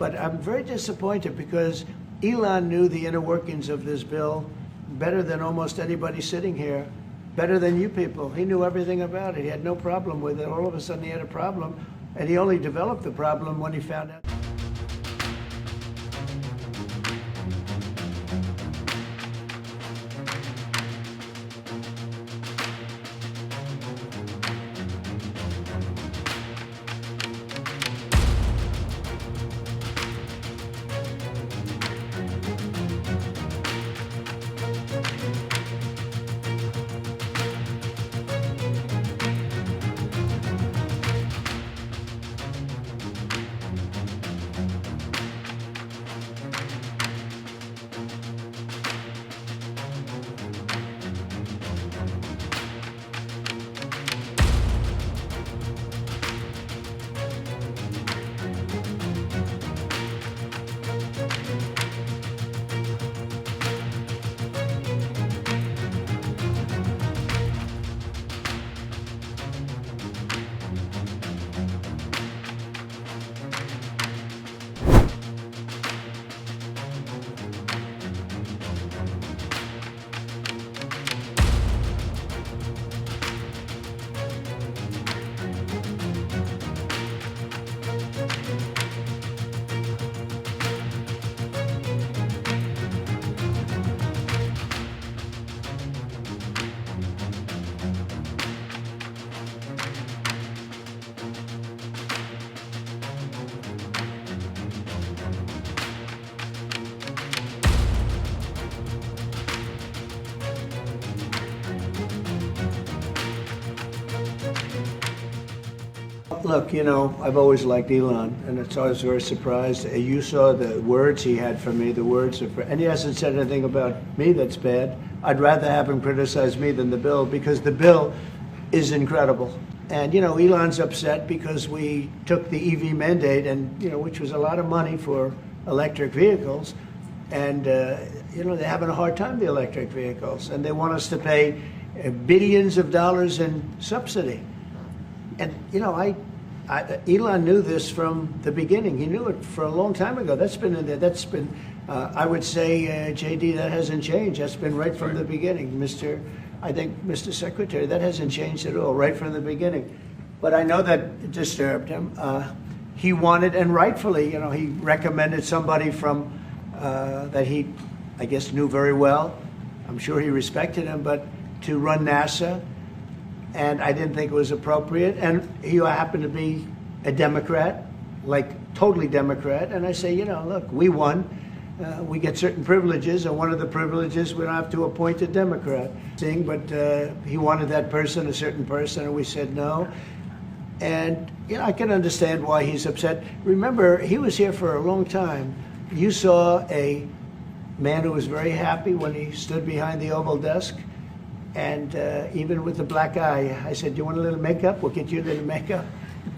But I'm very disappointed because Elon knew the inner workings of this bill better than almost anybody sitting here, better than you people. He knew everything about it. He had no problem with it. All of a sudden he had a problem, and he only developed the problem when he found out. Look, you know, I've always liked Elon, and it's always very surprised. You saw the words he had for me, the words of, and he hasn't said anything about me that's bad. I'd rather have him criticize me than the bill, because the bill is incredible. And, you know, Elon's upset because we took the EV mandate, and, you know, which was a lot of money for electric vehicles. And, you know, they're having a hard time, the electric vehicles, and they want us to pay billions of dollars in subsidy. And, you know, Elon knew this from the beginning. He knew it for a long time ago. That's been in there. That's been, I would say, JD, that hasn't changed. That's been right from the beginning. Mr. Secretary, that hasn't changed at all, right from the beginning. But I know that disturbed him. He wanted, and rightfully, you know, he recommended somebody from, that he, I guess, knew very well. I'm sure he respected him, but to run NASA. And I didn't think it was appropriate. And he happened to be a Democrat, like totally Democrat. And I say, you know, look, we won. We get certain privileges, and one of the privileges, we don't have to appoint a Democrat. But he wanted that person, a certain person, and we said no. And, you know, I can understand why he's upset. Remember, he was here for a long time. You saw a man who was very happy when he stood behind the Oval desk. And even with the black eye, I said, do you want a little makeup? We'll get you a little makeup.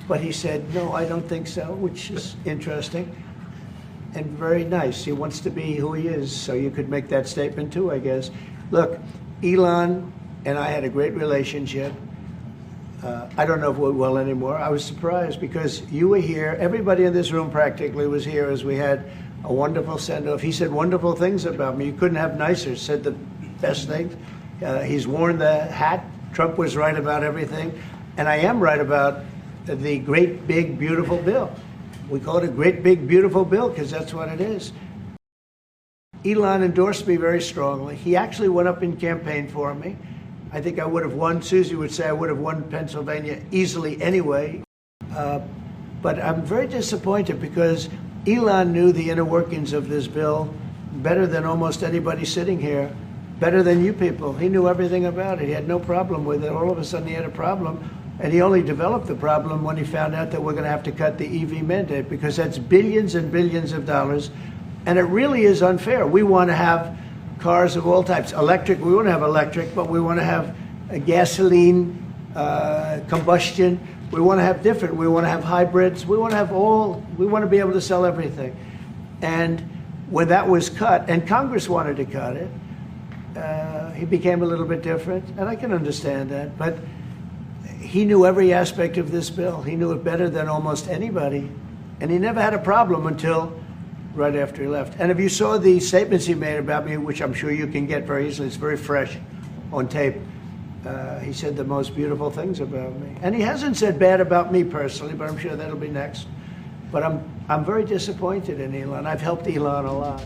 But he said, no, I don't think so, which is interesting and very nice. He wants to be who he is, so you could make that statement too, I guess. Look, Elon and I had a great relationship. I don't know if we're well anymore. I was surprised because you were here. Everybody in this room practically was here as we had a wonderful send-off. He said wonderful things about me. You couldn't have nicer, said the best things. He's worn the hat. Trump was right about everything. And I am right about the great, big, beautiful bill. We call it a great, big, beautiful bill because that's what it is. Elon endorsed me very strongly. He actually went up in campaign for me. I think I would have won. Susie would say I would have won Pennsylvania easily anyway. But I'm very disappointed because Elon knew the inner workings of this bill better than almost anybody sitting here. Better than you people. He knew everything about it. He had no problem with it. All of a sudden he had a problem, and he only developed the problem when he found out that we're going to have to cut the EV mandate, because that's billions and billions of dollars, and it really is unfair. We want to have cars of all types. Electric, we want to have electric, but we want to have a gasoline, combustion. We want to have different. We want to have hybrids. We want to have all. We want to be able to sell everything. And when that was cut, and Congress wanted to cut it, he became a little bit different, and I can understand that. But he knew every aspect of this bill. He knew it better than almost anybody And he never had a problem until right after he left. And if you saw the statements he made about me, which I'm sure you can get very easily, it's very fresh on tape, he said the most beautiful things about me. And he hasn't said bad about me personally, but I'm sure that'll be next. But I'm very disappointed in Elon. I've helped Elon a lot.